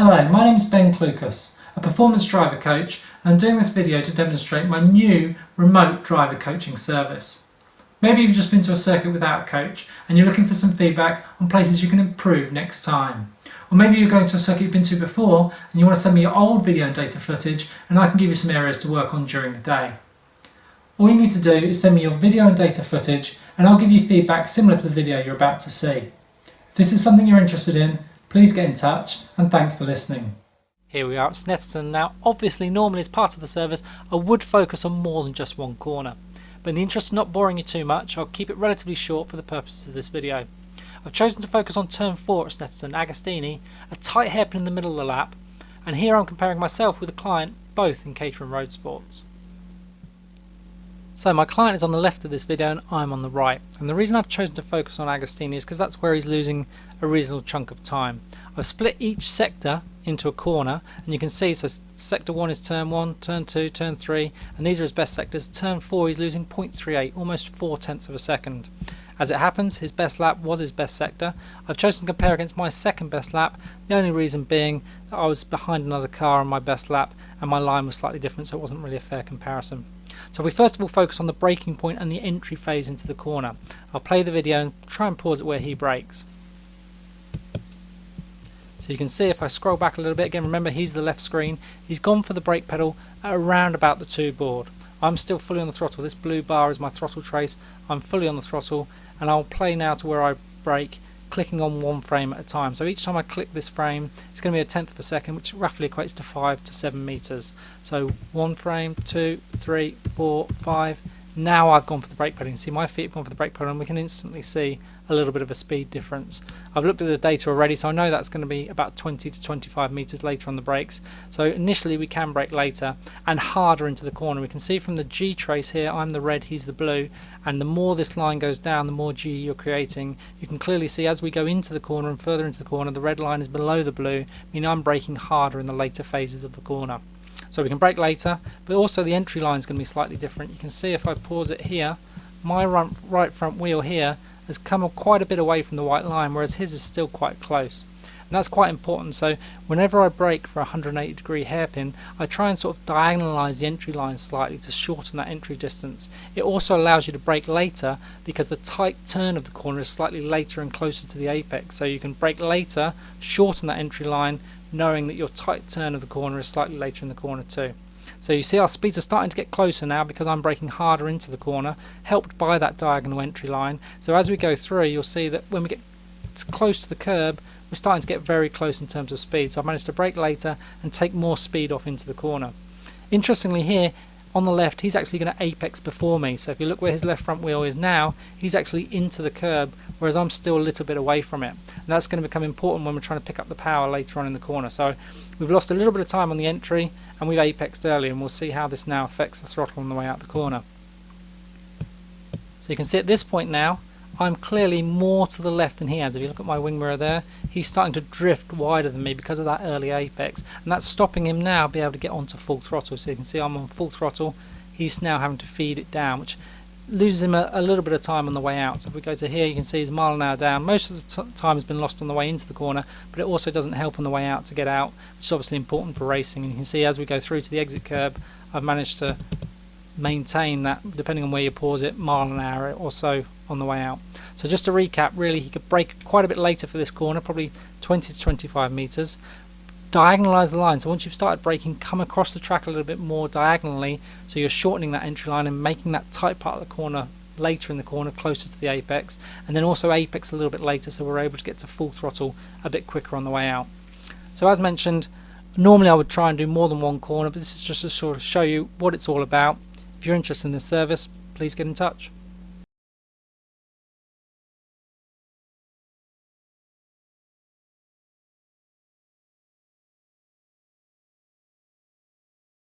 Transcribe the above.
Hello, my name is Ben Klukas, a performance driver coach, and I'm doing this video to demonstrate my new remote driver coaching service. Maybe you've just been to a circuit without a coach and you're looking for some feedback on places you can improve next time. Or maybe you're going to a circuit you've been to before and you want to send me your old video and data footage and I can give you some areas to work on during the day. All you need to do is send me your video and data footage and I'll give you feedback similar to the video you're about to see. If this is something you're interested in, please get in touch, and thanks for listening. Here we are at Snetterton. Now obviously normally as part of the service I would focus on more than just one corner, but in the interest of not boring you too much I'll keep it relatively short for the purposes of this video. I've chosen to focus on turn 4 at Snetterton, Agostini, a tight hairpin in the middle of the lap, and here I'm comparing myself with a client, both in Caterham Road Sports. So my client is on the left of this video and I'm on the right, and the reason I've chosen to focus on Agostini is because that's where he's losing a reasonable chunk of time. I've split each sector into a corner and you can see, so sector 1 is turn 1, turn 2, turn 3, and these are his best sectors. Turn 4 he's losing 0.38, almost 4/10 of a second. As it happens, his best lap was his best sector. I've chosen to compare against my second best lap, the only reason being that I was behind another car on my best lap and my line was slightly different, so it wasn't really a fair comparison. So we first of all focus on the braking point and the entry phase into the corner. I'll play the video and try and pause it where he brakes. So you can see if I scroll back a little bit, again remember he's the left screen, he's gone for the brake pedal at around about the 2 board. I'm still fully on the throttle. This blue bar is my throttle trace. I'm fully on the throttle and I'll play now to where I brake, clicking on one frame at a time. So each time I click this frame it's going to be a 1/10 of a second, which roughly equates to 5 to 7 meters. So 1 frame, 2, 3, 4, 5. Now I've gone for the brake pedal. You can see my feet have gone for the brake pedal and we can instantly see a little bit of a speed difference. I've looked at the data already, so I know that's going to be about 20 to 25 meters later on the brakes. So initially we can brake later and harder into the corner. We can see from the G trace here, I'm the red, he's the blue, and the more this line goes down, the more G you're creating. You can clearly see as we go into the corner and further into the corner, the red line is below the blue, meaning I'm braking harder in the later phases of the corner. So we can brake later, but also the entry line is going to be slightly different. You can see if I pause it here, my right front wheel here has come quite a bit away from the white line, whereas his is still quite close. And that's quite important. So whenever I brake for a 180-degree hairpin, I try and sort of diagonalize the entry line slightly to shorten that entry distance. It also allows you to brake later because the tight turn of the corner is slightly later and closer to the apex. So you can brake later, shorten that entry line, knowing that your tight turn of the corner is slightly later in the corner too. So you see our speeds are starting to get closer now because I'm braking harder into the corner, helped by that diagonal entry line. So as we go through, you'll see that when we get close to the curb, we're starting to get very close in terms of speed. So I've managed to brake later and take more speed off into the corner. Interestingly here, on the left, he's actually going to apex before me. So if you look where his left front wheel is now, he's actually into the curb, whereas I'm still a little bit away from it. And that's going to become important when we're trying to pick up the power later on in the corner. So we've lost a little bit of time on the entry and we've apexed early, and we'll see how this now affects the throttle on the way out the corner. So you can see at this point now, I'm clearly more to the left than he has. If you look at my wing mirror there, he's starting to drift wider than me because of that early apex, and that's stopping him now be able to get onto full throttle. So you can see I'm on full throttle, he's now having to feed it down, which loses him a little bit of time on the way out. So if we go to here, you can see he's a mile an hour down. Most of the time has been lost on the way into the corner, but it also doesn't help on the way out to get out, which is obviously important for racing. And you can see as we go through to the exit curb, I've managed to maintain that, depending on where you pause it, mile an hour or so on the way out. So just to recap, really he could brake quite a bit later for this corner, probably 20 to 25 meters, diagonalize the line. So once you've started braking, come across the track a little bit more diagonally, so you're shortening that entry line and making that tight part of the corner later in the corner, closer to the apex, and then also apex a little bit later, so we're able to get to full throttle a bit quicker on the way out. So as mentioned, normally I would try and do more than one corner, but this is just to sort of show you what it's all about. If you're interested in this service, please get in touch.